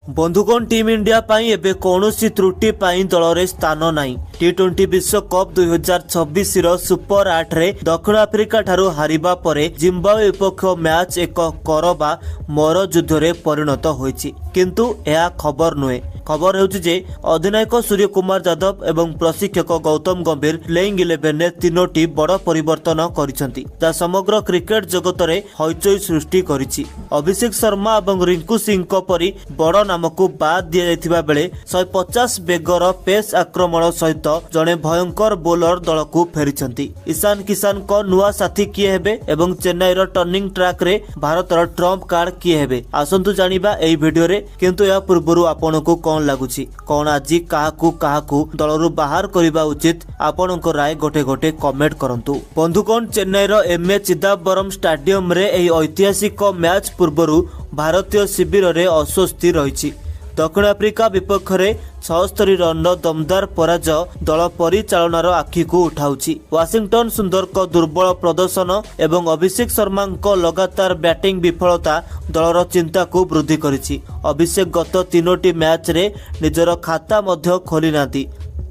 बंधुगण team India पाई एबे कौनसी त्रुटि पाई दल रे स्थान नाही। टी20 विश्वकप 2026 रो सुपर 8 रे दक्षिण आफ्रिका ठारू हारिबा परे जिम्बाब्वे विपक्ष मैच एक करबा मर युद्ध रे परिणत होईछि, किंतु यह खबर नुहे। खबर हेउछि जे अधिनायक सूर्य कुमार यादव एवं प्रशिक्षक गौतम गंभीर प्लेइंग 11 ने तीनोटी बड़ परिवर्तन करिसेंति, जा समग्र क्रिकेट जगत रे हईचई सृष्टि करिछि। अभिषेक शर्मा एवं रिंकू सिंह को परी बड़ नामकू बाद दिया जायतिबा बेले 150 बेगर पेस आक्रमण सहित जड़े भयंकर बोलर दल को फेरिछंती। ईशान किशन को नुआ साथी किए हेबे एवं चेन्नई रो टर्निंग ट्रैक रे भारतर ट्रम्प कार्ड किए हेबे, आसंतु जानिबा एई वीडियो रे। किंतु या पूर्वरु आपनको कोन लागुछि, कोन आजि काहाकू दलरु बाहर करिबा उचित, आपनको राय गोटे गोटे कमेंट करंतु। बंधुगण चेन्नई रो एमए चिदम्बरम स्टेडियम रे एई ऐतिहासिक मैच पूर्वरु भारतीय शिविर रे अस्वस्थी रहिछि। दक्षिण आफ्रिका विपक्ष में 76 रन दमदार पराजय दल परिचालनार आखि को उठाउछि। वाशिंगटन सुंदर को दुर्बल प्रदर्शन एवं अभिषेक शर्मा को लगातार बैटिंग विफलता दलर चिंता को वृद्धि करिछि। अभिषेक गत तीनोटी मैच रे निजर खाता मध्य खोली नांती,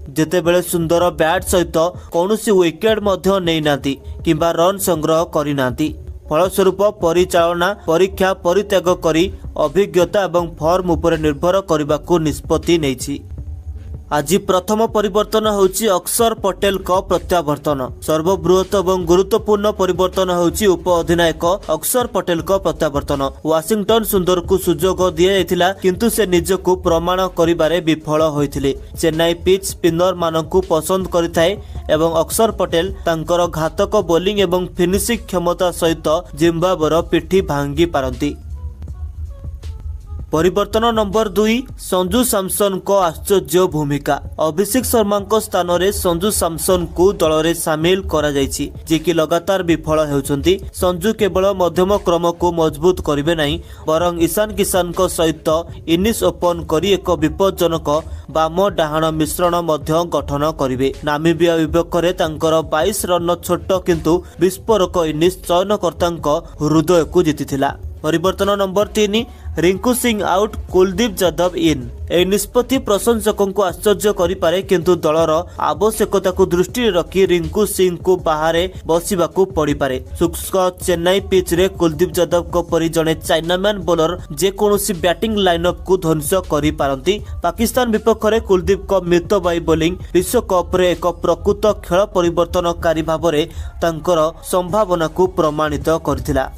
जेतेबेले सुंदर बैट सहित कौनसी विकेट मध्य नै नांती किंबा रन संग्रह करि नांती। फलस्वरूप परिचालना परीक्षा परित्याग करी अभिज्ञता एवं फॉर्म उपरे निर्भर करने निष्पत्ति नेछि। आज प्रथम परिवर्तन होछि अक्षर पटेल को प्रत्यावर्तन। सर्वबृहत एवं गुरुत्वपूर्ण परिवर्तन होछि उप अधिनायक अक्षर पटेल को प्रत्यावर्तन। वाशिंगटन सुंदर को सुजोग दिया जायतिला, किंतु से निजको प्रमाण करिबारे विफल होइथिले। चेन्नई पिच स्पिनर मानकु पसंद करिथाए एवं अक्षर पटेल तांकर घातक बोलिंग एवं फिनिशिंग क्षमता सहित जिम्बाब्वेर पिठी भांगी पारंती। परिवर्तन नंबर 2 संजू सैमसन को आश्चर्य भूमिका। अभिषेक शर्मा को स्थान रे संजू सैमसन को दल रे शामिल करा जायछि, जे कि लगातार विफल हेउछंती। संजू केवल मध्यम क्रम को मजबूत करिवे नहीं, बरं ईशान किशन को सहित इनिंग्स ओपन करी एक विपज्जनक बाम डाहाण मिश्रण मध्य गठन करिवे। नामिबिया विपक्ष रे तांकर 22 रन छोट किंतु विस्फोरक इनिंग्स चयनकर्तांक हृदय को जीतिथिला। परिवर्तन नंबर 3 रिंकू सिंह आउट कुलदीप यादव इन। ए निष्पत्ति प्रशंसकों को आश्चर्य करिपारे, किंतु दलर आवश्यकता को दृष्टि रखी रिंकू सिंह को बाहर बसिबाकू पड़िपारे। शुष्क चेन्नई पिच रे कुलदीप यादव को परी जड़े चाइनामैन बोलर जेकोसी बैटिंग लाइनअप को ध्वंस करि पारंती। पाकिस्तान विपक्ष रे कुलदीप को मितबाई बोलिंग विश्वकप रे एक प्रकृत खेल परिवर्तनकारी भाव में तांकर संभावना को प्रमाणित करथिला।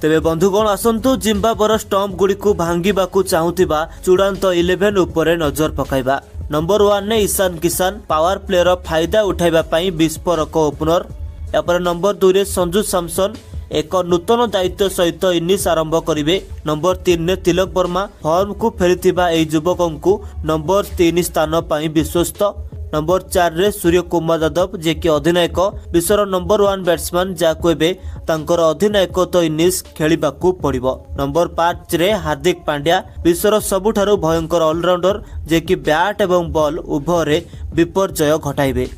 तेबे बंधुगण आसंतु जिम्बाब्वेर स्टंप गुडी को भांगिबाकू चाहुथिबा चूड़ांत 11 उपरे नजर पकाइबा। नंबर 1 ने ईशान किशन पावर प्लेयर फायदा उठाइबा पई विस्फोरक ओपनर। यापर नंबर 2 रे संजू सैमसन एक नूतन दायित्व सहित इनिंग्स आरंभ करिवे। नंबर 3 ने तिलक वर्मा फॉर्म को फेरिथिबा एई युवकंकु नंबर 3 स्थान पई विश्वस्त। नंबर 4 रे सूर्य कुमार यादव, जे कि अधिनायक विश्वर नंबर 1 बैट्समैन, जाको एबे तांकर अधिनायक तो इनिंग्स खेलिबाकू पड़िबो। नंबर 5 रे हार्दिक पांड्या विश्वर सबुठारु भयंकर ऑलराउंडर, जे कि बैट एवं बॉल उभय विपर्जय घटाइबे।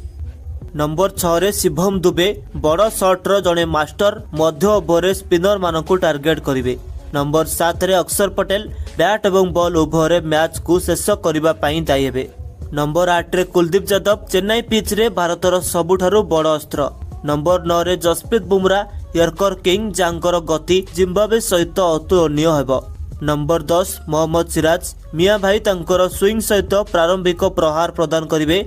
नंबर 6 रे शिवम दुबे बड़ शॉट रो जणे मास्टर, मध्य ओवर स्पिनर मानकू टार्गेट करिवे। नंबर 7 रे अक्षर पटेल बैट एवं बॉल उभय मैच को शेष करबा पई दायी हेबे। नंबर 8 रे कुलदीप यादव चेन्नई पिच रे भारतर सबुठारु बड़ अस्त्र। नंबर 9 रे जसप्रीत बुमराह यर्कर किंग, जांकर गति जिम्बाब्वे सहित अतुलनीय हेबो। नंबर 10 मोहम्मद सिराज मिया भाई तांकर स्विंग सहित प्रारंभिक प्रहार प्रदान करिवे।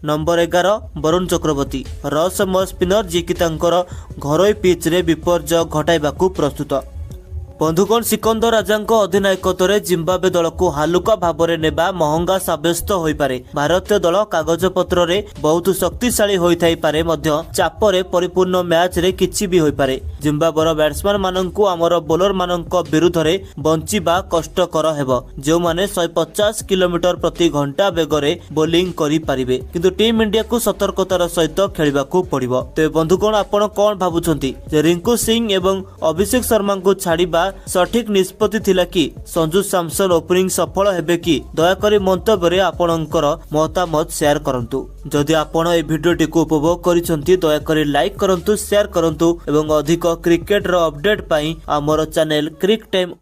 नंबर 11 वरुण चक्रवर्ती रहस्यमय स्पिनर, जे कि तांकर घरोई पिच रे विपर्जय घटाइबाकू प्रस्तुत। बंधुगण सिकंदर राजांको अधिनायकत्व रे जिम्बाब्वे दल को हालुका भाव में नेबा महंगा साब्यस्त होई पारे। भारतीय दल कागज पत्र रे बहुत शक्तिशाली होई थाई पारे, मध्य चाप रे परिपूर्ण मैच रे किछि भी होई पारे। जिम्बाब्वेर बैट्समैन माननकु हमर बोलर माननक विरुद्ध रे बंचिबा कष्टकर हेबो, जो माने 150 किलोमीटर प्रति घंटा बेग रे बोलिंग करि पारिबे, किंतु टीम इंडिया को सतर्कतार सहित खेलिबाकू पड़िबो। ते बंधुगण आपण कोन भाबुछंती जे रिंकू सिंह एवं अभिषेक शर्मा को छाड़िबा सठिक निष्पत्ति थिला कि संजू सैमसन ओपनिंग सफल हेबे कि? दयाकरी मंतव्य रे आपणकर मतामत शेयर करंतु। जदि आपण ए भिडियोटी को उपभोग करिसंती दयाकरी लाइक करंतु, शेयर करंतु एवं अधिक क्रिकेट रो अपडेट पाई हमर चैनल क्रिक टाइम